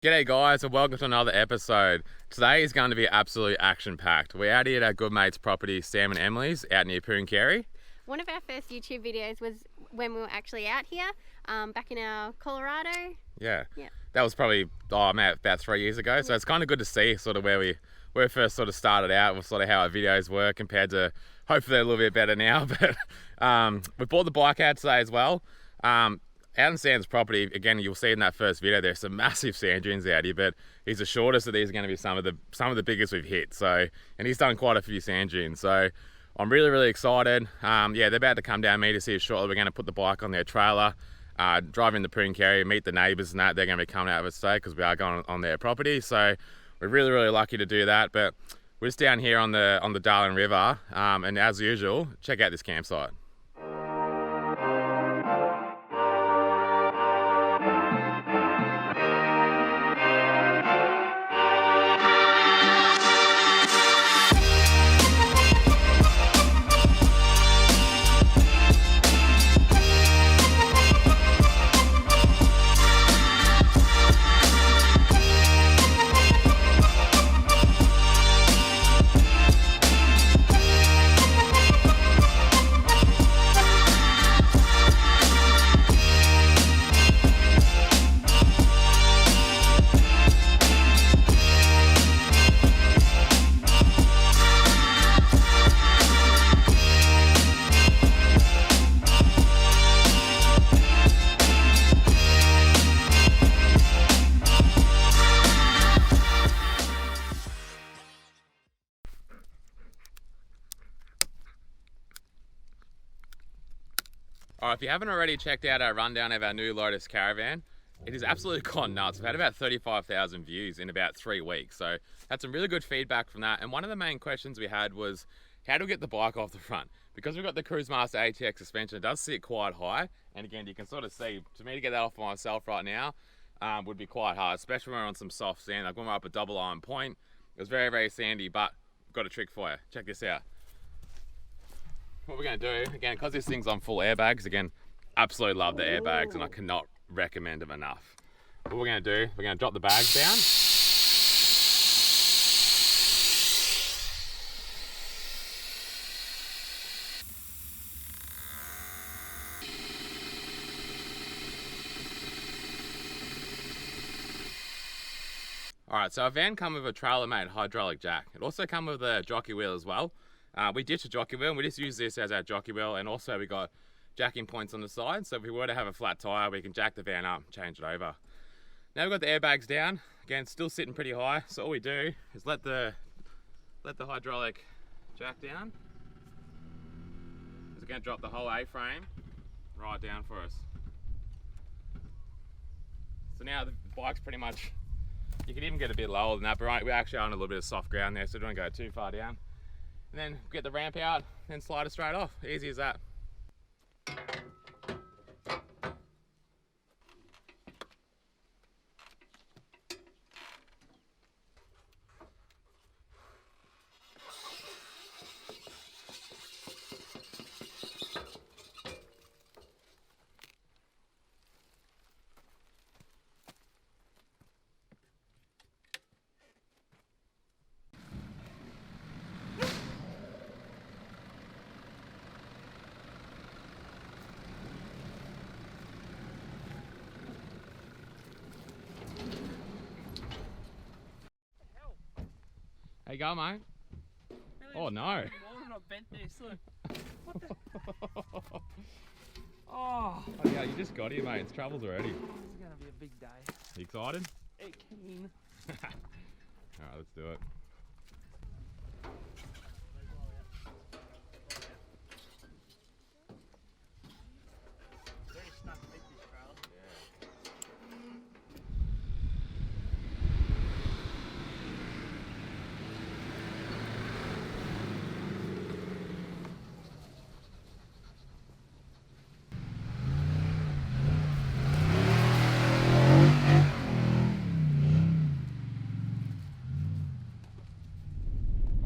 G'day guys and welcome to another episode. Today is going to be absolutely action-packed. We're out here at our good mate's property, Sam and Emily's, out near Pooncarie. One of our first YouTube videos was when we were actually out here, back in our Colorado. Yeah. Yeah. That was probably, about 3 years ago. So it's kind of good to see sort of where we first sort of started out, with sort of how our videos were compared to hopefully a little bit better now. But we bought the bike out today as well. Out on Sam's property, again, you'll see in that first video, there's some massive sand dunes out here, but he's assured us that these are going to be some of the biggest we've hit. So, and he's done quite a few sand dunes. So I'm really excited. Yeah, they're about to come down, meet us here shortly. We're going to put the bike on their trailer, drive in the Pooncarie, meet the neighbours and that. They're going to be coming out of us today because we are going on their property. So we're really lucky to do that. But we're just down here on the Darling River, and as usual, check out this campsite. Alright, if you haven't already checked out our rundown of our new Lotus Caravan, it is absolutely gone nuts. We've had about 35,000 views in about 3 weeks, so had some really good feedback from that. And one of the main questions we had was, how do we get the bike off the front? Because we've got the Cruisemaster ATX suspension, it does sit quite high, and again, you can sort of see, to me to get that off myself right now, would be quite hard, especially when we're on some soft sand. Like when we're up at Double Iron Point, it was very sandy, but I've got a trick for you. Check this out. What we're going to do, again, because this thing's on full airbags, again, absolutely love the airbags and I cannot recommend them enough. What we're going to do, we're going to drop the bags down. Alright, so our van come with a trailer-made hydraulic jack. It also come with a jockey wheel as well. We ditched a jockey wheel and we just use this as our jockey wheel, and also we got jacking points on the side, so if we were to have a flat tyre we can jack the van up, change it over. Now we've got the airbags down, again still sitting pretty high, so all we do is let the hydraulic jack down. It's going to drop the whole A-frame right down for us. So now the bike's pretty much, you can even get a bit lower than that, but we're actually on a little bit of soft ground there, so don't go too far down. And then get the ramp out, then slide it straight off. Easy as that. How you going, mate? Oh no! I bent this, look. What the? Oh Yeah, you just got here, mate. It's troubles already. This is gonna be a big day. You excited? Keen. Alright, let's do it.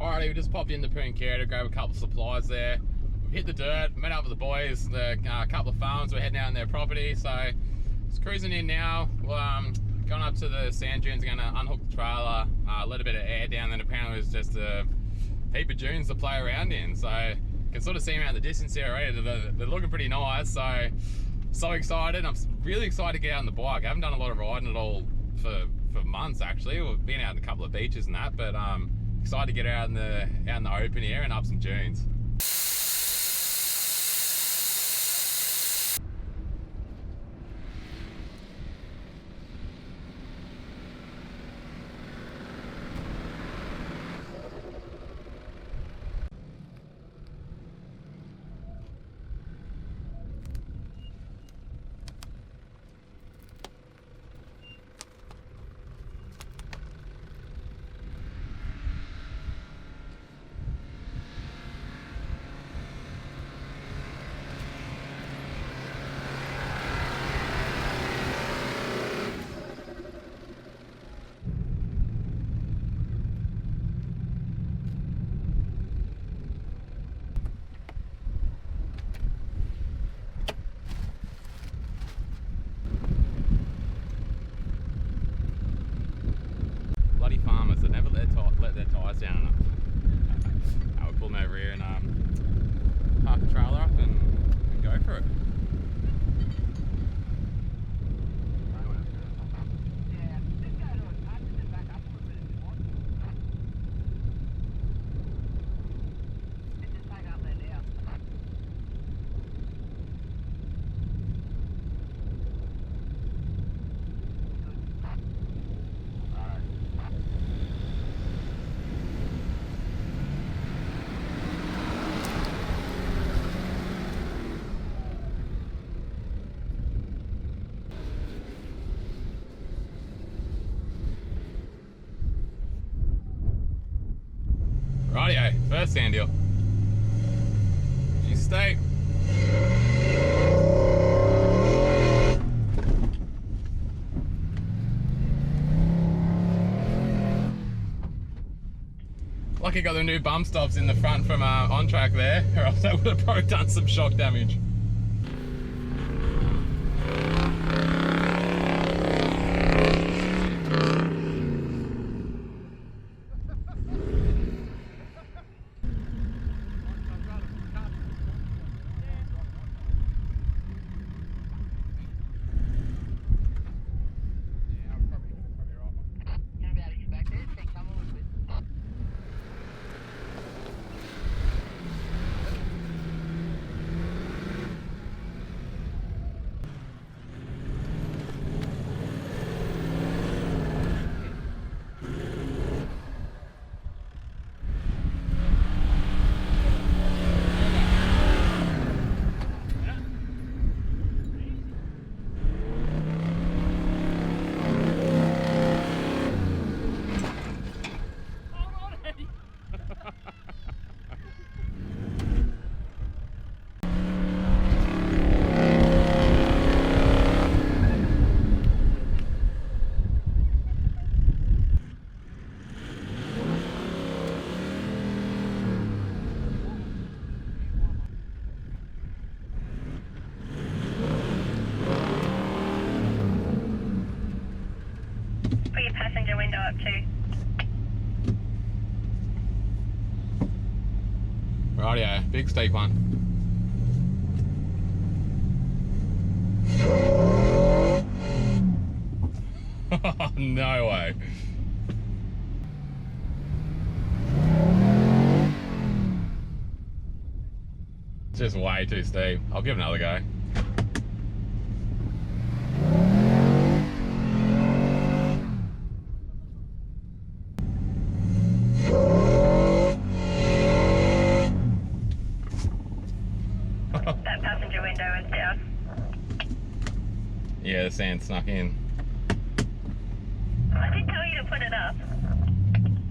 Alrighty, we just popped into Pooncarie to grab a couple of supplies there. We've hit the dirt, met up with the boys, a couple of farms, we're heading out on their property, so just cruising in now. Well, Going up to the sand dunes, going to unhook the trailer, let a bit of air down, then apparently it was just a heap of dunes to play around in. So you can sort of see them out in the distance here already. They're looking pretty nice. So excited. I'm really excited to get out on the bike. I haven't done a lot of riding at all for months actually. We've been out in a couple of beaches and that, but excited to get out in the open here and up some dunes. Bloody farmers that never let their tyres down. I would pull them over here and park the trailer up and go for it. Rightio, first sand deal. She's stay. Lucky got the new bump stops in the front from On Track there, or else that would have probably done some shock damage. Passenger window up too. Rightio, big steep one. No way. It's just way too steep. I'll give it another go. That passenger window is down. Yeah, the sand snuck in. I did tell you to put it up.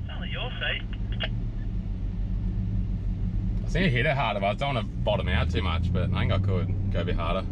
It's only your seat. I seem to hit it harder, but I don't want to bottom out too much, but I think I could go a bit harder.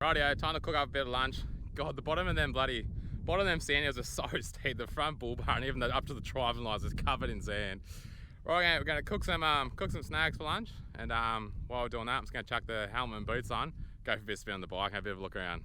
Rightio, time to cook up a bit of lunch. God, the bottom of them sand hills are so steep. The front bull bar and even up to the driving lines is covered in sand. Right, we're going to cook some snags for lunch, and while we're doing that, I'm just going to chuck the helmet and boots on, go for a bit of spin on the bike, have a bit of a look around.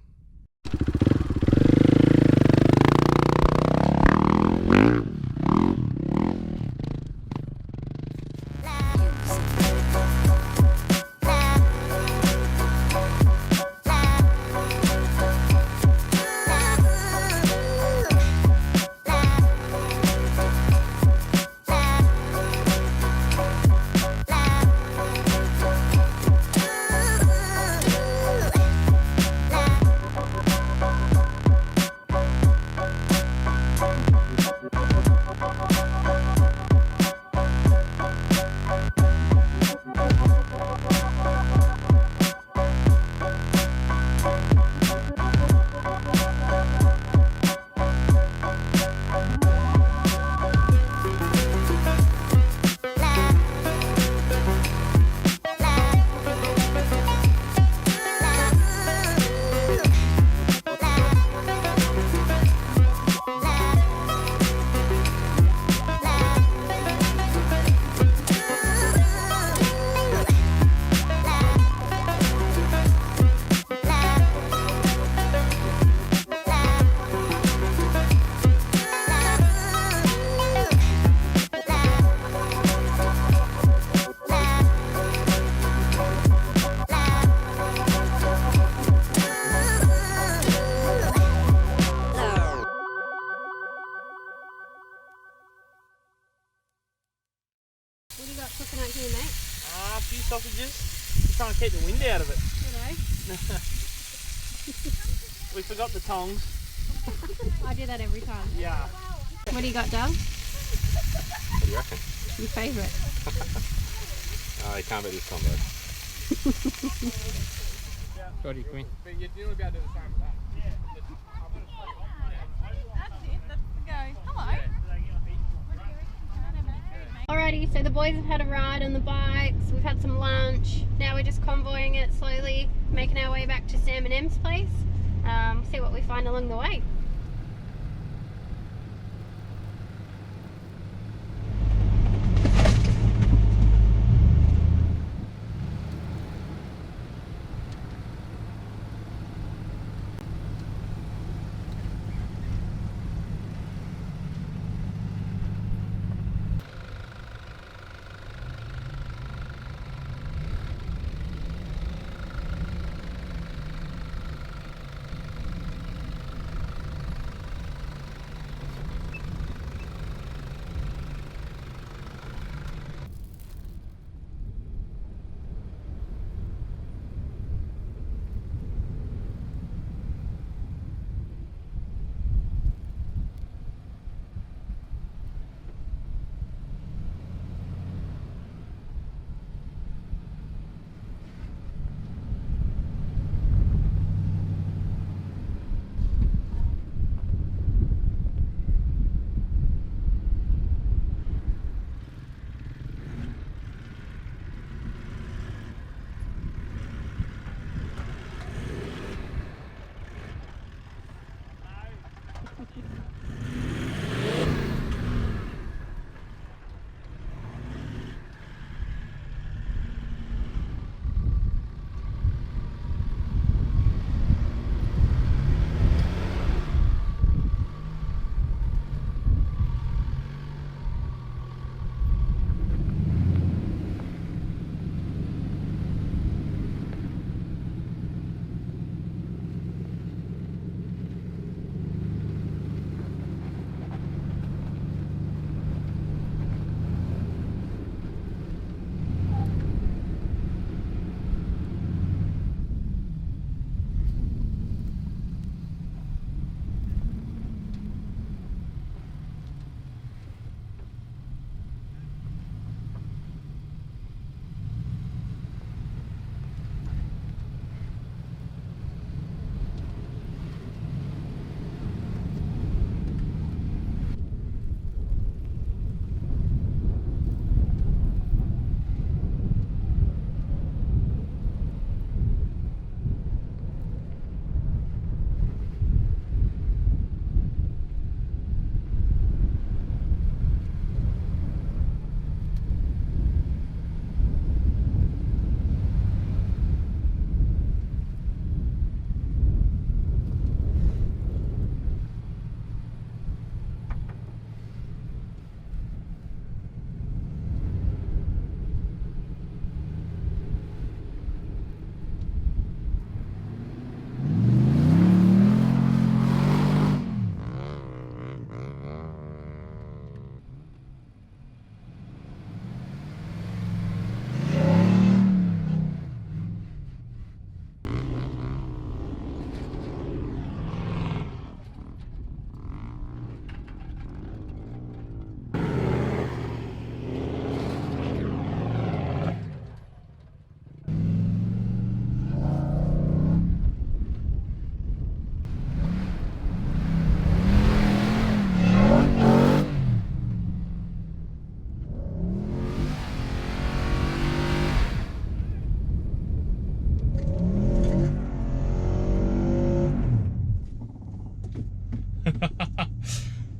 What do you got cooking out here, mate? A few sausages. Just trying to keep the wind out of it. We forgot the tongs. I do that every time. Yeah. What do you got, Doug? What do you reckon? Your favourite? Oh, you can't beat this combo. Got you, Queen. But you're doing about to do the same with that. Alrighty, so the boys have had a ride on the bikes, we've had some lunch, now we're just convoying it slowly, making our way back to Sam and M's place, see what we find along the way.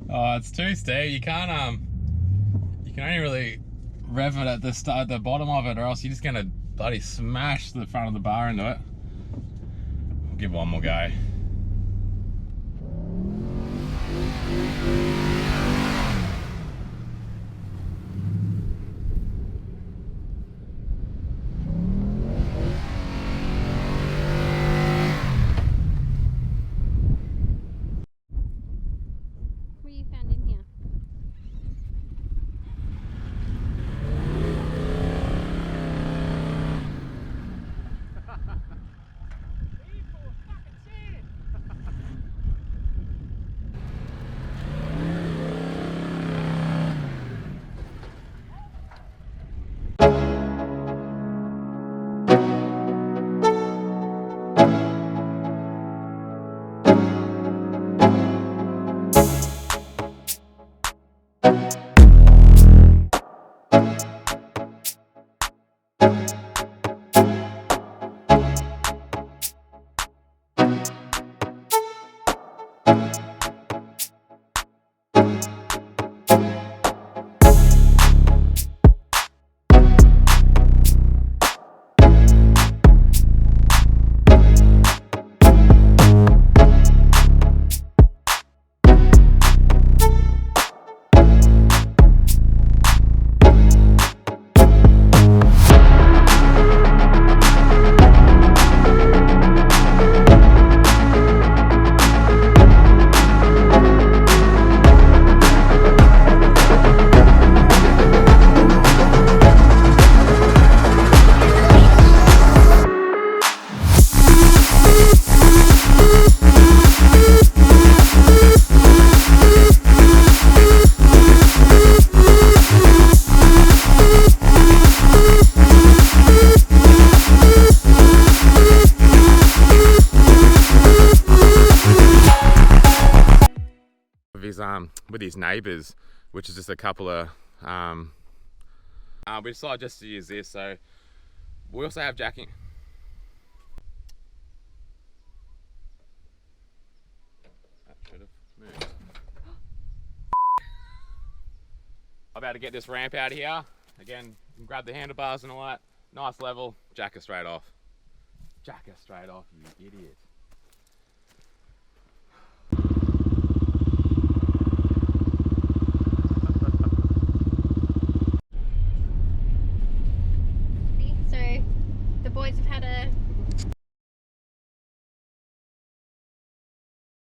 Oh, it's too steep. You can't you can only really rev it at the start, at the bottom of it, or else you're just gonna bloody smash the front of the bar into it. We'll give one more go. What you found in here? With his neighbours, which is just a couple of we decided just to use this. So we also have jacking. That should have moved. I'm about to get this ramp out of here again. You can grab the handlebars and all that. Nice level. Jack her straight off. Jack her straight off, you idiot.